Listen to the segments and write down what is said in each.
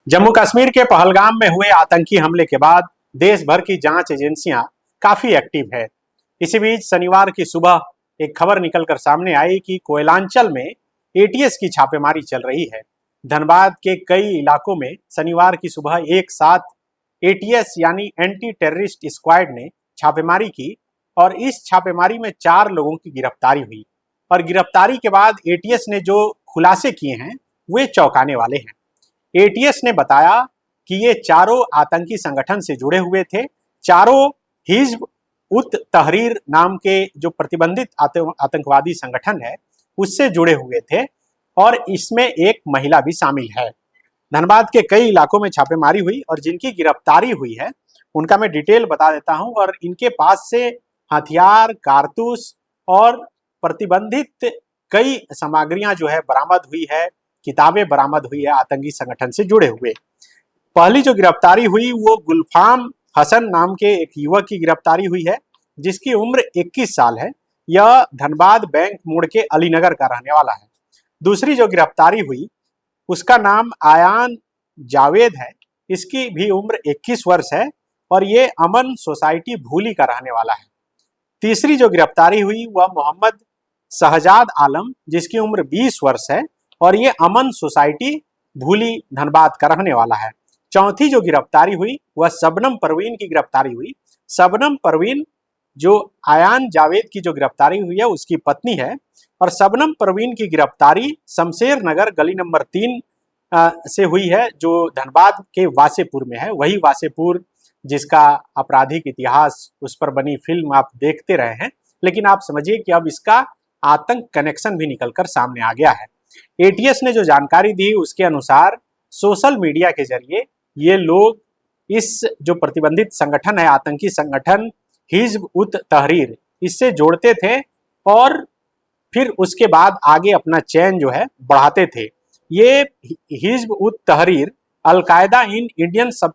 जम्मू कश्मीर के पहलगाम में हुए आतंकी हमले के बाद देश भर की जांच एजेंसियां काफी एक्टिव है। इसी बीच शनिवार की सुबह एक खबर निकलकर सामने आई कि कोयलांचल में एटीएस की छापेमारी चल रही है। धनबाद के कई इलाकों में शनिवार की सुबह एक साथ एटीएस यानी एंटी टेररिस्ट स्क्वाड ने छापेमारी की और इस छापेमारी में 4 लोगों की गिरफ्तारी हुई। और गिरफ्तारी के बाद एटीएस ने जो खुलासे किए हैं वे चौंकाने वाले हैं। एटीएस ने बताया कि ये चारों आतंकी संगठन से जुड़े हुए थे। चारों हिज्ब उत तहरीर नाम के जो प्रतिबंधित आतंकवादी संगठन है उससे जुड़े हुए थे और इसमें एक महिला भी शामिल है। धनबाद के कई इलाकों में छापेमारी हुई और जिनकी गिरफ्तारी हुई है उनका मैं डिटेल बता देता हूं। और इनके पास से हथियार, कारतूस और प्रतिबंधित कई सामग्रियां जो है बरामद हुई है, किताबें बरामद हुई है आतंकी संगठन से जुड़े हुए। पहली जो गिरफ्तारी हुई वो गुलफाम हसन नाम के एक युवक की गिरफ्तारी हुई है जिसकी उम्र 21 साल है। यह धनबाद बैंक मोड़ के अलीनगर का रहने वाला है। दूसरी जो गिरफ्तारी हुई उसका नाम आयान जावेद है। इसकी भी उम्र 21 वर्ष है और ये अमन सोसाइटी भूली का रहने वाला है। तीसरी जो गिरफ्तारी हुई वह मोहम्मद शहजाद आलम जिसकी उम्र 20 वर्ष है और ये अमन सोसाइटी भूली धनबाद का रहने वाला है। चौथी जो गिरफ्तारी हुई वह शबनम परवीन की गिरफ्तारी हुई। शबनम परवीन जो आयान जावेद की जो गिरफ्तारी हुई है उसकी पत्नी है और शबनम परवीन की गिरफ्तारी शमशेर नगर गली नंबर 3 से हुई है जो धनबाद के वासेपुर में है। वही वासेपुर जिसका आपराधिक इतिहास उस पर बनी फिल्म आप देखते रहे हैं। लेकिन आप समझिए कि अब इसका आतंक कनेक्शन भी निकलकर सामने आ गया है। एटीएस ने जो जानकारी दी उसके अनुसार सोशल मीडिया के जरिए ये लोग इस जो प्रतिबंधित संगठन है, आतंकी संगठन हिज्ब उत तहरीर, इससे जोड़ते थे और फिर उसके बाद आगे अपना चैन जो है बढ़ाते थे। ये हिज्ब उत तहरीर अलकायदा इन इंडियन सब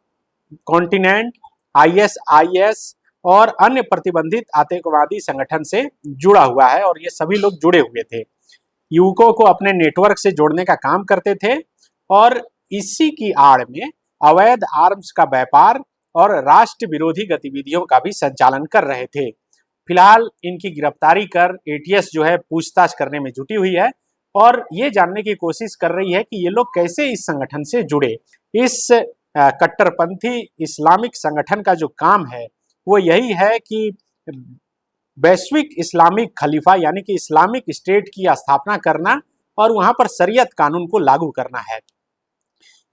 कॉन्टिनेंट, आईएसआईएस और अन्य प्रतिबंधित आतंकवादी संगठन से जुड़ा हुआ है और ये सभी लोग जुड़े हुए थे। युवकों को अपने नेटवर्क से जोड़ने का काम करते थे और इसी की आड़ में अवैध आर्म्स का व्यापार और राष्ट्र विरोधी गतिविधियों का भी संचालन कर रहे थे। फिलहाल इनकी गिरफ्तारी कर एटीएस जो है पूछताछ करने में जुटी हुई है और ये जानने की कोशिश कर रही है कि ये लोग कैसे इस संगठन से जुड़े। इस कट्टरपंथी इस्लामिक संगठन का जो काम है वो यही है कि वैश्विक इस्लामिक खलीफा यानी कि इस्लामिक स्टेट की स्थापना करना और वहां पर शरीयत कानून को लागू करना है।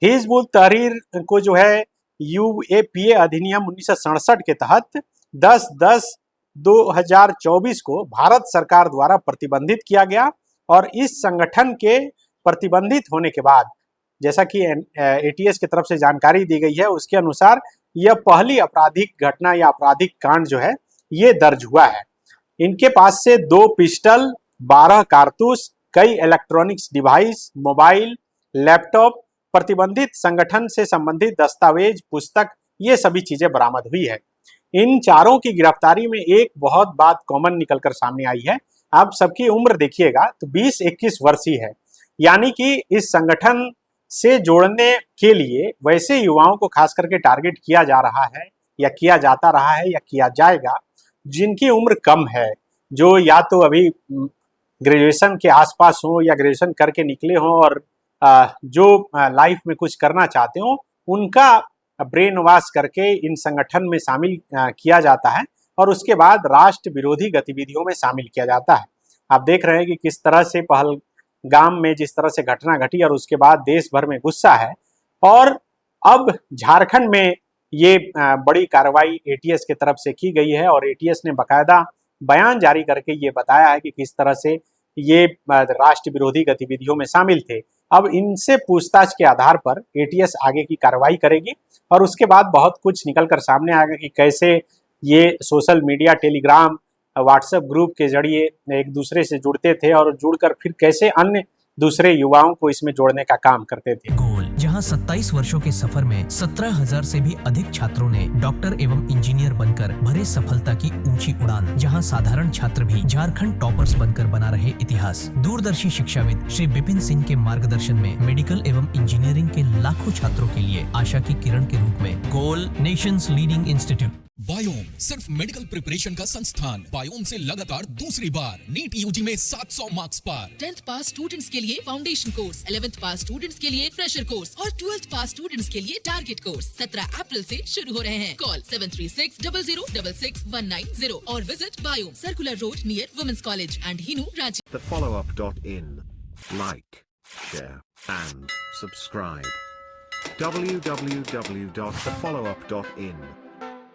हिज्ब उत तहरीर को जो है यूएपीए अधिनियम 1967 के तहत 10/10/2024 को भारत सरकार द्वारा प्रतिबंधित किया गया और इस संगठन के प्रतिबंधित होने के बाद जैसा कि एटीएस की तरफ से जानकारी दी गई है उसके अनुसार यह पहली आपराधिक घटना या आपराधिक कांड जो है ये दर्ज हुआ है। इनके पास से 2 पिस्टल, 12 कारतूस, कई इलेक्ट्रॉनिक्स डिवाइस, मोबाइल, लैपटॉप, प्रतिबंधित संगठन से संबंधित दस्तावेज, पुस्तक, ये सभी चीजें बरामद हुई है। इन चारों की गिरफ्तारी में एक बहुत बात कॉमन निकलकर सामने आई है। आप सबकी उम्र देखिएगा तो 20-21 वर्ष ही है। यानी कि इस संगठन से जोड़ने के लिए वैसे युवाओं को खास करके टारगेट किया जा रहा है या किया जाता रहा है या किया जाएगा जिनकी उम्र कम है, जो या तो अभी ग्रेजुएशन के आसपास हो या ग्रेजुएशन करके निकले हों और जो लाइफ में कुछ करना चाहते हो उनका ब्रेन वॉश करके इन संगठन में शामिल किया जाता है और उसके बाद राष्ट्र विरोधी गतिविधियों में शामिल किया जाता है। आप देख रहे हैं कि किस तरह से पहलगाम में जिस तरह से घटना घटी और उसके बाद देश भर में गुस्सा है और अब झारखंड में ये बड़ी कार्रवाई एटीएस की तरफ से की गई है और एटीएस ने बाकायदा बयान जारी करके ये बताया है कि किस तरह से ये राष्ट्र विरोधी गतिविधियों में शामिल थे। अब इनसे पूछताछ के आधार पर एटीएस आगे की कार्रवाई करेगी और उसके बाद बहुत कुछ निकलकर सामने आएगा कि कैसे ये social media, Telegram, WhatsApp group के जरिए एक दूसरे से जुड़ते थे और जुड़कर फिर कैसे अन्य दूसरे युवाओं को इसमें जोड़ने का काम करते थे। गोल, जहां 27 वर्षों के सफर में 17,000 से भी अधिक छात्रों ने डॉक्टर एवं इंजीनियर बनकर भरे सफलता की ऊंची उड़ान, जहां साधारण छात्र भी झारखंड टॉपर्स बनकर बना रहे इतिहास। दूरदर्शी शिक्षाविद श्री विपिन सिंह के मार्गदर्शन में मेडिकल एवं इंजीनियरिंग के लाखों छात्रों के लिए आशा की किरण के रूप में गोल, नेशंस लीडिंग इंस्टीट्यूट। बायोम सिर्फ मेडिकल प्रिपरेशन का संस्थान। बायोम से लगातार दूसरी बार नीट यूजी में 700 मार्क्स पार। 10th पास स्टूडेंट्स के लिए फाउंडेशन कोर्स, 11th पास स्टूडेंट्स के लिए फ्रेशर कोर्स और 12th पास स्टूडेंट्स के लिए टारगेट कोर्स 17 अप्रैल से शुरू हो रहे हैं। कॉल 7360066190 और visit Biome, circular road near women's college and Hinoo, Ranchi. thefollowup.in. Like, share, and subscribe. www.thefollowup.in